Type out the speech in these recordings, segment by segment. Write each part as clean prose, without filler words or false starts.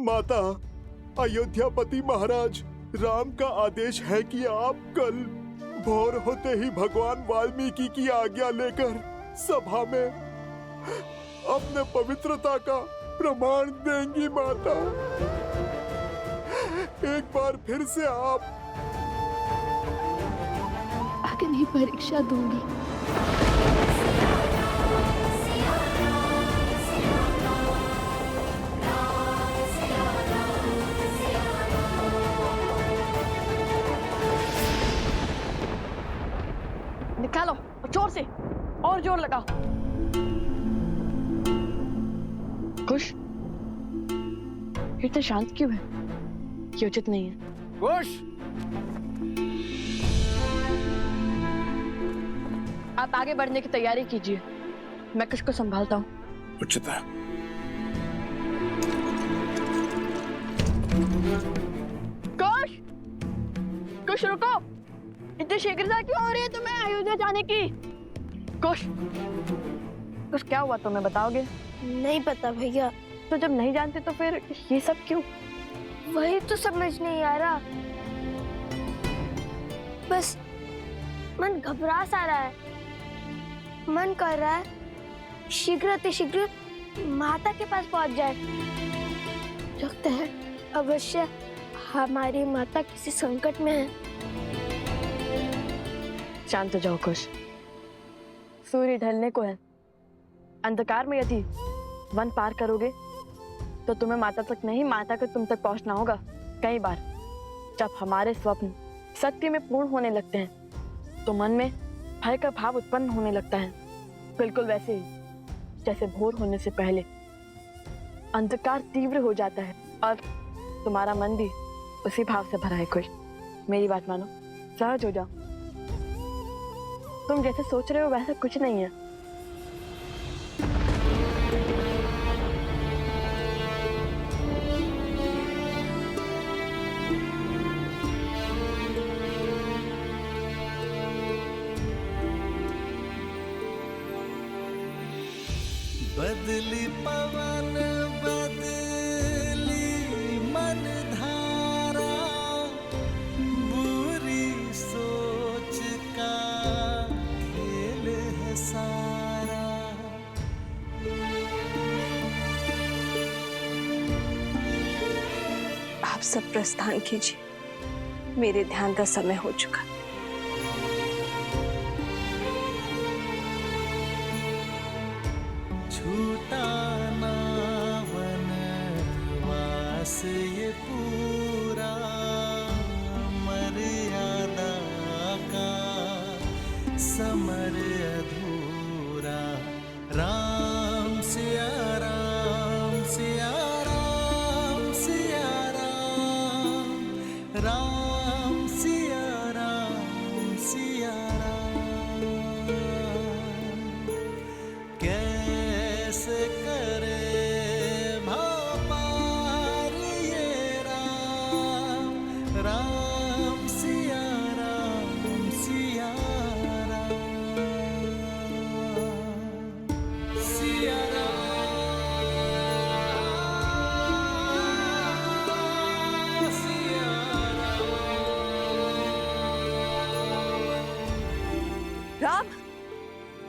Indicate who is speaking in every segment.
Speaker 1: माता, अयोध्यापति महाराज, राम का आदेश है कि आप कल भोर होते ही भगवान वाल्मीकि की आज्ञा लेकर सभा में अपने पवित्रता का प्रमाण देंगी। माता, एक बार फिर से आप
Speaker 2: अग्नि परीक्षा दूंगी।
Speaker 3: निकालो जोर से, और जोर लगाओ। खुश, इतना शांत क्यों है? ये उचित नहीं है।
Speaker 4: खुश,
Speaker 3: आप आगे बढ़ने की तैयारी कीजिए, मैं कुछ को संभालता हूँ।
Speaker 4: उचित है।
Speaker 3: कुश, कुश रुको, इतनी शीघ्रता क्यों हो रही है तुम्हें अयोध्या जाने की? कुश, कुश क्या हुआ तुम्हें बताओगे?
Speaker 5: नहीं पता भैया।
Speaker 3: तो जब नहीं जानते तो फिर ये सब क्यों?
Speaker 5: वही तो समझ नहीं आ रहा, बस मन घबरा सा रहा है। मन कर रहा है शीघ्र माता के पास पहुंच जाए। लगता है अवश्य हमारी माता किसी संकट में है।
Speaker 3: शांत हो जाओ कुश, सूर्य ढलने को है। अंधकार में यदि वन पार करोगे तो तुम्हें माता तक नहीं, माता को तुम तक पहुंचना होगा। कई बार जब हमारे स्वप्न सत्य में पूर्ण होने लगते हैं तो मन में भय का भाव उत्पन्न होने लगता है, बिल्कुल वैसे ही जैसे भोर होने से पहले अंधकार तीव्र हो जाता है और तुम्हारा मन भी उसी भाव से भरा है। कुश, मेरी बात मानो, सहज हो जाओ। तुम जैसे सोच रहे हो वैसा कुछ नहीं है।
Speaker 6: बदली पवन बदली मन धारा, बुरी सोच का खेल है सारा।
Speaker 7: आप सब प्रस्थान कीजिए, मेरे ध्यान का समय हो चुका।
Speaker 6: छूटा ना वनवास ये पूरा, मर्यादा का समर अधूरा। राम सिया राम सिया राम सिया राम, राम सिया राम सिया राम। कैसे करे भव पार ये राम, राम सिया राम सिया राम, सिया राम सिया
Speaker 7: राम,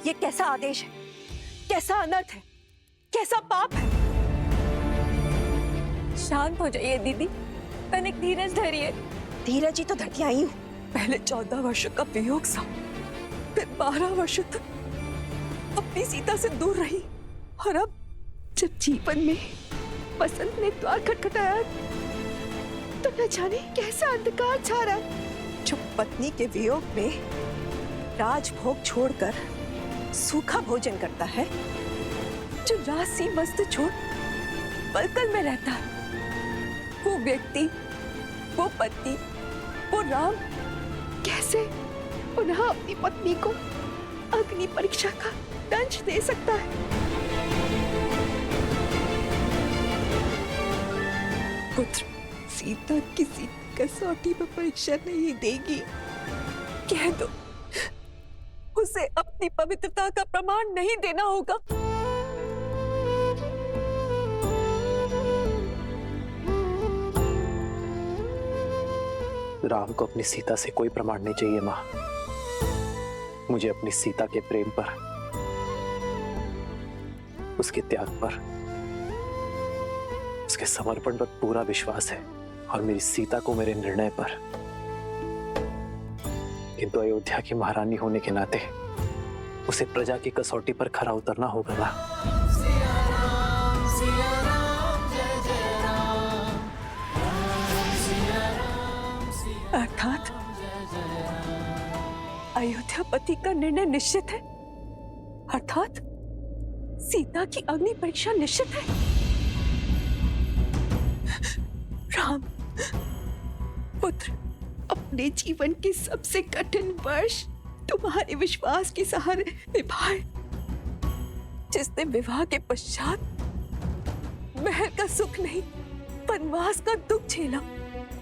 Speaker 7: ये कैसा आदेश है? कैसा अनर्थ है? कैसा पाप है? शांत हो जाइए दीदी, तनिक धीरज धरिए। धीरज ही तो धरती आई हूँ। पहले 14 वर्ष का वियोग सा, फिर 12 वर्ष तक अपनी सीता से दूर रही, और अब जब जीवन में बसंत ने द्वार खटखटाया तो न जाने कैसा अंधकार छा रहा है। जो पत्नी के वियोग में राजभोग छोड़कर सूखा भोजन करता है, जो राशि वस्त्र छोड़ पलकल में रहता है, वो व्यक्ति, वो पति, वो राम कैसे पुनः अपनी पत्नी को अग्नि परीक्षा का दंश दे सकता है? पुत्र, सीता किसी कसौटी पर परीक्षा नहीं देगी। कह दो, उसे अपनी पवित्रता का प्रमाण नहीं देना होगा।
Speaker 4: राम को अपनी सीता से कोई प्रमाण नहीं चाहिए माँ। मुझे अपनी सीता के प्रेम पर, उसके त्याग पर, उसके समर्पण पर पूरा विश्वास है और मेरी सीता को मेरे निर्णय पर। किंतु अयोध्या की महारानी होने के नाते उसे प्रजा की कसौटी पर खरा उतरना होगा ना।
Speaker 7: अर्थात अयोध्यापति का निर्णय निश्चित है, अर्थात सीता की अग्नि परीक्षा निश्चित है। राम पुत्र, अपने जीवन के सबसे कठिन वर्ष तुम्हारे विश्वास के सहारे निभाए। जिसने विवाह के पश्चात महल का सुख नहीं, वनवास का दुख झेला,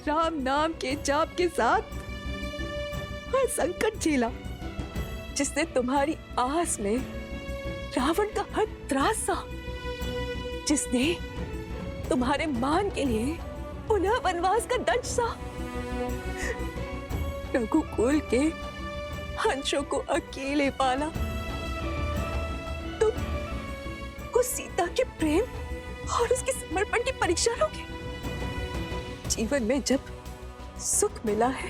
Speaker 7: राम नाम के जाप के साथ हर संकट झेला, जिसने तुम्हारी आस में रावण का हर त्रास सहा, जिसने तुम्हारे मान के लिए पुनः वनवास का दंड सहा, रघुकुल के हंसों को अकेले पाला, तुम उस सीता के प्रेम और उसके समर्पण की परीक्षा लोगे। जीवन में जब सुख मिला है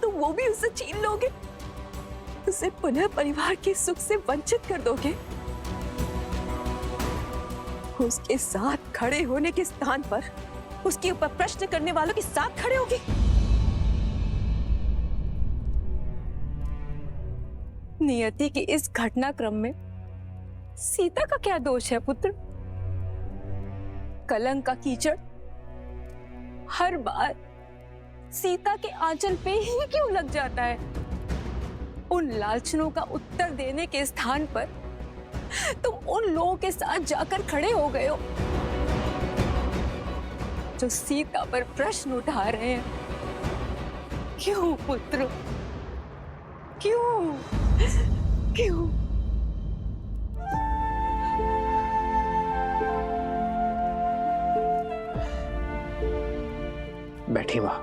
Speaker 7: तो वो भी उसे छीन लोगे, उसे पुनः परिवार के सुख से वंचित कर दोगे। उसके साथ खड़े होने के स्थान पर उसके ऊपर प्रश्न करने वालों के साथ खड़े होगे। नियति के इस घटनाक्रम में सीता का क्या दोष है पुत्र? कलंक का कीचड़ हर बार सीता के आंचल पे ही क्यों लग जाता है? उन लालचनों का उत्तर देने के स्थान पर तुम उन लोगों के साथ जाकर खड़े हो गए हो जो सीता पर प्रश्न उठा रहे हैं। क्यों पुत्र, क्यों क्यों?
Speaker 4: बैठी मां।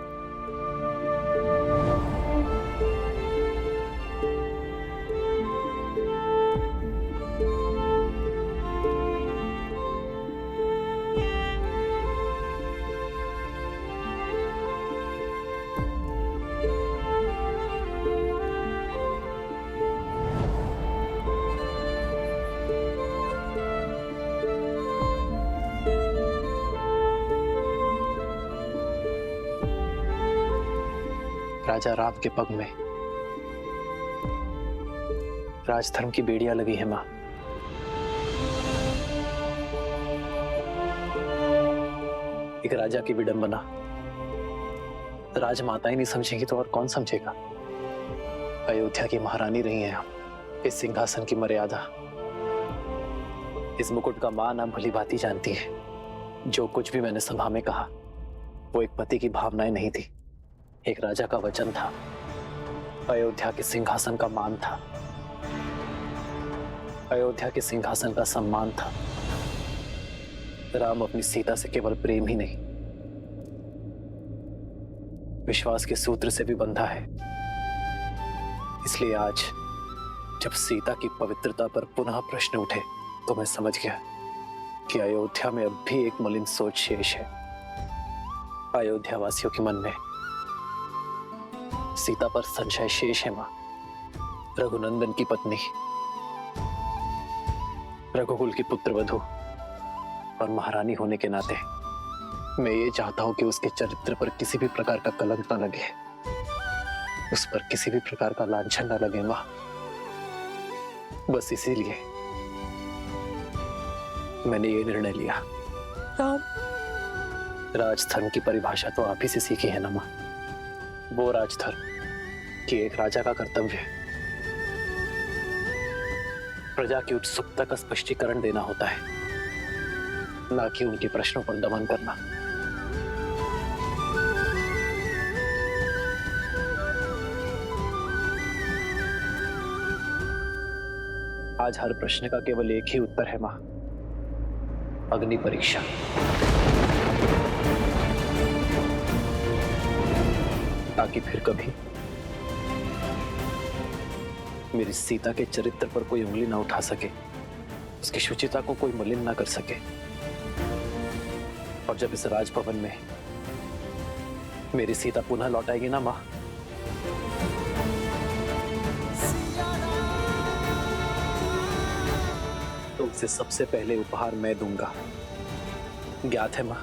Speaker 4: राजा राम के पग में राजधर्म की बेड़ियां लगी है मां। एक राजा की विडंबना राजमाता ही नहीं समझेगी तो और कौन समझेगा? अयोध्या की महारानी रही हैं हम। इस सिंहासन की मर्यादा, इस मुकुट का मान आप भली भांति जानती है। जो कुछ भी मैंने सभा में कहा वो एक पति की भावनाएं नहीं थी, एक राजा का वचन था, अयोध्या के सिंहासन का मान था, अयोध्या के सिंहासन का सम्मान था। राम अपनी सीता से केवल प्रेम ही नहीं, विश्वास के सूत्र से भी बंधा है। इसलिए आज जब सीता की पवित्रता पर पुनः प्रश्न उठे तो मैं समझ गया कि अयोध्या में अब भी एक मलिन सोच शेष है। अयोध्या वासियों के मन में सीता पर संशय शेष है मां। रघुनंदन की पत्नी, रघुकुल की पुत्रवधू और महारानी होने के नाते मैं ये चाहता हूं कि उसके चरित्र पर किसी भी प्रकार का कलंक न लगे, उस पर किसी भी प्रकार का लांछन न लगे मां। बस इसीलिए मैंने ये निर्णय लिया।
Speaker 7: राम,
Speaker 4: राजधर्म की परिभाषा तो आप ही से सीखी है ना मां। वो राजधर्म कि एक राजा का कर्तव्य प्रजा की उत्सुकता का स्पष्टीकरण देना होता है, ना कि उनके प्रश्नों पर दमन करना। आज हर प्रश्न का केवल एक ही उत्तर है मां, अग्नि परीक्षा। ताकि फिर कभी मेरी सीता के चरित्र पर कोई उंगली ना उठा सके, उसकी शुचिता को कोई मलिन ना कर सके। और जब इस राजभवन में मेरी सीता पुनः लौट आएगी ना मां, तो उसे सबसे पहले उपहार मैं दूंगा। ज्ञात है मां,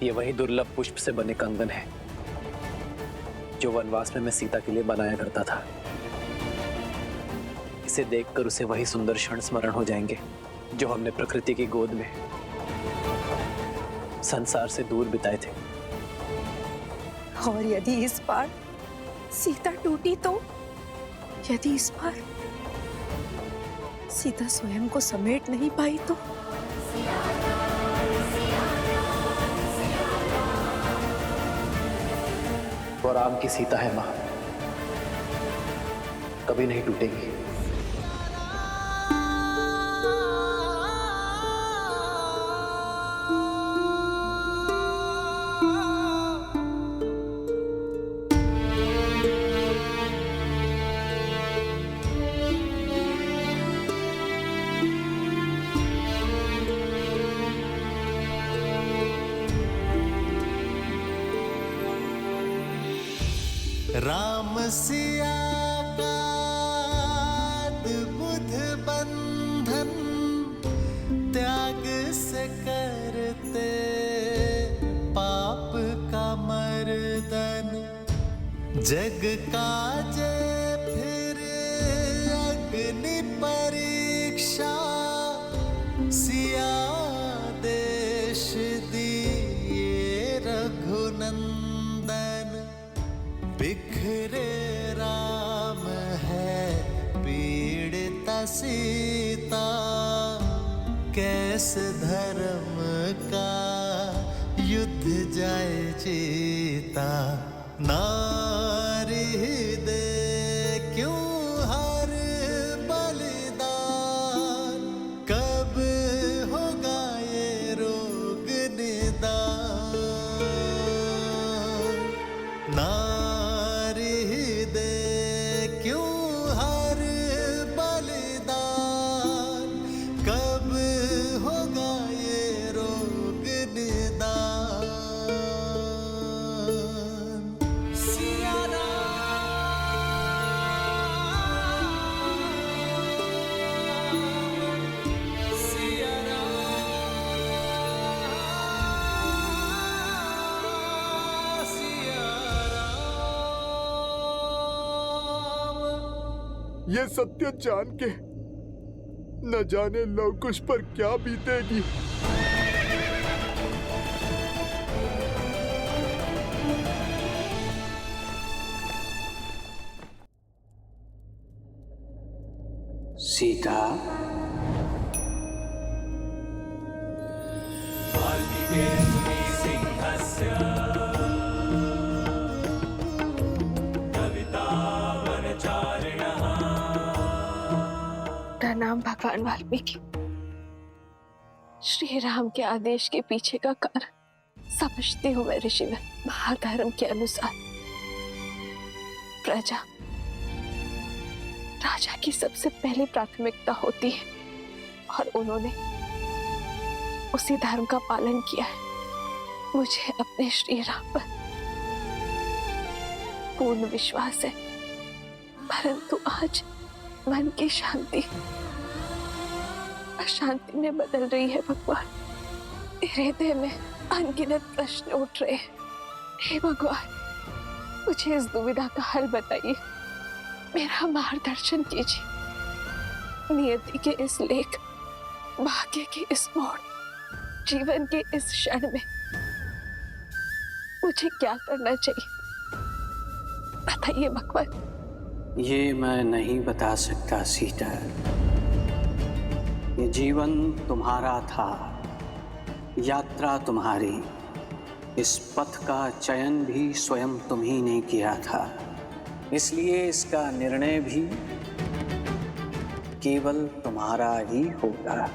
Speaker 4: ये वही दुर्लभ पुष्प से बने कंगन है जो वनवास में मैं सीता के लिए बनाया करता था। इसे देखकर उसे वही सुंदर क्षण स्मरण हो जाएंगे जो हमने प्रकृति की गोद में संसार से दूर बिताए थे।
Speaker 7: और यदि इस बार सीता टूटी तो, यदि इस बार सीता स्वयं को समेट नहीं पाई तो?
Speaker 4: वो राम की सीता है मां, कभी नहीं टूटेगी।
Speaker 6: राम सिया का अद्भुत बंधन त्याग से करते पाप का मर्दन, जग का जय फिर अग्नि परीक्षा, सिया देश दिए रघुनंदन, बिखरे राम है पीड़िता सीता, कैसे धर्म का युद्ध जाए जीता, नारी दे क्यों हर बलिदान, कब होगा ये रोग निदान, नारी दे क्यों हर बलिदान, कब होगा ये रोग निदान। सिया राम, सिया राम, सिया राम।
Speaker 1: ये सत्य जान के न जाने लवकुश पर क्या बीतेगी।
Speaker 8: सीता,
Speaker 2: प्रणाम भगवान वाल्मीकि। श्री राम के आदेश के पीछे का कारण समझती हूँ मैं ऋषिवर। महाधर्म के अनुसार प्रजा राजा की सबसे पहली प्राथमिकता होती है और उन्होंने उसी धर्म का पालन किया है। मुझे अपने श्री राम पर पूर्ण विश्वास है, परंतु आज मन की शांति अशांति में बदल रही है। भगवान, मेरे हृदय में अनगिनत प्रश्न उठ रहे हैं। हे भगवान, मुझे इस दुविधा का हल बताइए, मेरा मार्गदर्शन कीजिए। नियति के इस लेख, भाग्य की इस मोड़, जीवन के इस क्षण में मुझे क्या करना चाहिए, बताइए भगवान।
Speaker 8: ये मैं नहीं बता सकता सीता। ये जीवन तुम्हारा था, यात्रा तुम्हारी, इस पथ का चयन भी स्वयं तुम ही ने किया था, इसलिए इसका निर्णय भी केवल तुम्हारा ही होगा।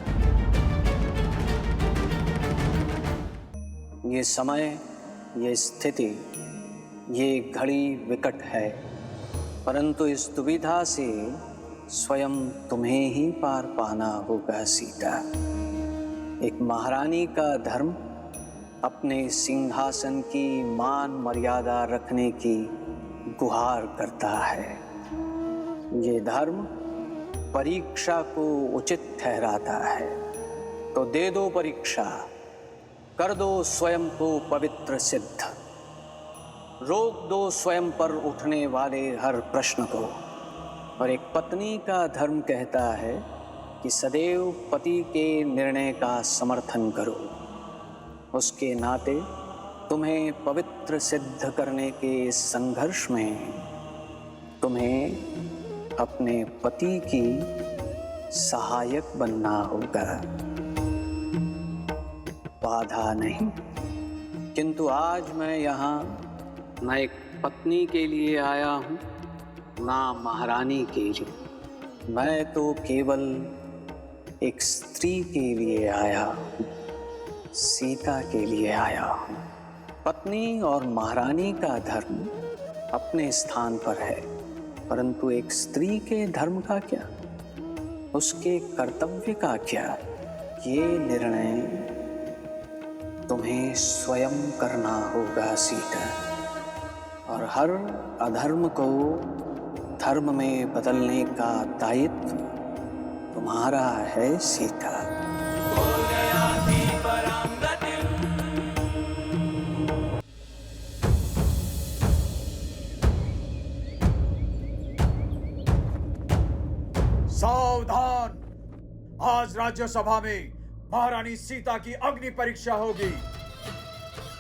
Speaker 8: ये समय, ये स्थिति ये घड़ी विकट है, परंतु इस दुविधा से स्वयं तुम्हें ही पार पाना होगा सीता। एक महारानी का धर्म अपने सिंहासन की मान मर्यादा रखने की गुहार करता है। ये धर्म परीक्षा को उचित ठहराता है, तो दे दो परीक्षा, कर दो स्वयं को पवित्र सिद्ध, रोक दो स्वयं पर उठने वाले हर प्रश्न को। और एक पत्नी का धर्म कहता है कि सदैव पति के निर्णय का समर्थन करो। उसके नाते तुम्हें पवित्र सिद्ध करने के इस संघर्ष में तुम्हें अपने पति की सहायक बनना होगा, बाधा नहीं। किंतु आज मैं यहाँ न एक पत्नी के लिए आया हूँ, ना महारानी के लिए, मैं तो केवल एक स्त्री के लिए आया हूँ, सीता के लिए आया हूँ। पत्नी और महारानी का धर्म अपने स्थान पर है, परंतु एक स्त्री के धर्म का क्या, उसके कर्तव्य का क्या, ये निर्णय तुम्हें स्वयं करना होगा सीता। और हर अधर्म को धर्म में बदलने का दायित्व तुम्हारा है सीता।
Speaker 9: सावधान! आज राज्यसभा में महारानी सीता की अग्नि परीक्षा होगी।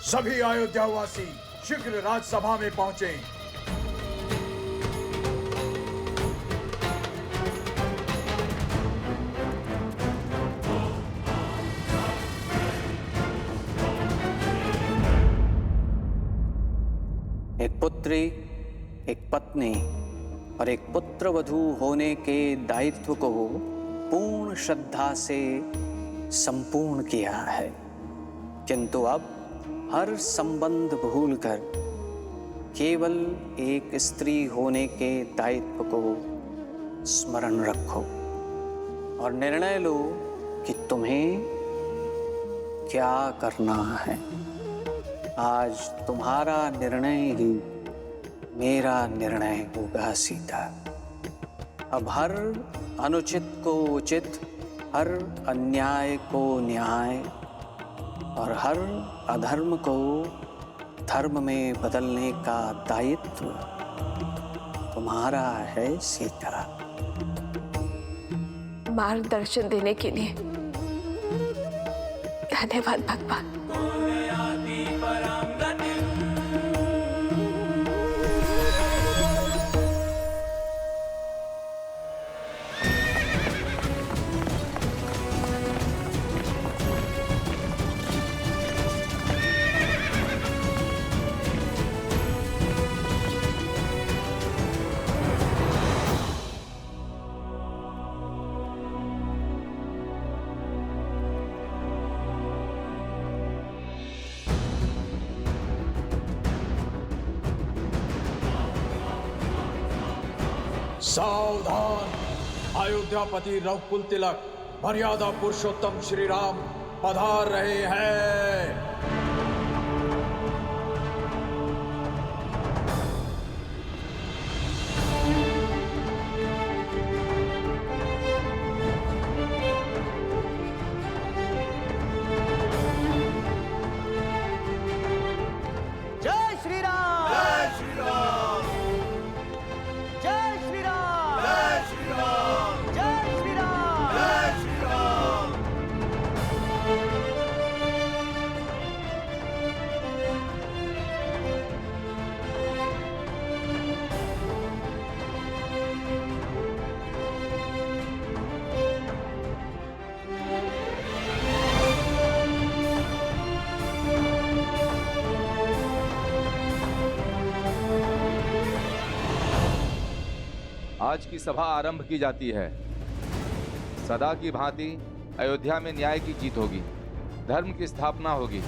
Speaker 9: सभी अयोध्यावासी शीघ्र राज्यसभा में पहुंचे।
Speaker 8: एक पुत्री, एक पत्नी और एक पुत्रवधू होने के दायित्व को पूर्ण श्रद्धा से संपूर्ण किया है, किंतु अब हर संबंध भूलकर केवल एक स्त्री होने के दायित्व को स्मरण रखो और निर्णय लो कि तुम्हें क्या करना है। आज तुम्हारा निर्णय ही मेरा निर्णय होगा सीता। अब हर अनुचित को उचित, हर अन्याय को न्याय और हर अधर्म को धर्म में बदलने का दायित्व तुम्हारा है सीता।
Speaker 2: मार्गदर्शन देने के लिए धन्यवाद भगवान।
Speaker 9: सावधान! अयोध्यापति रघुकुल तिलक मर्यादा पुरुषोत्तम श्री राम पधार रहे हैं।
Speaker 6: जय श्री राम! जय श्री राम! जय श्री राम! जय श्री राम! जय श्री राम! जय श्री राम!
Speaker 10: आज की सभा आरंभ की जाती है। सदा की भांति अयोध्या में न्याय की जीत होगी, धर्म की स्थापना होगी।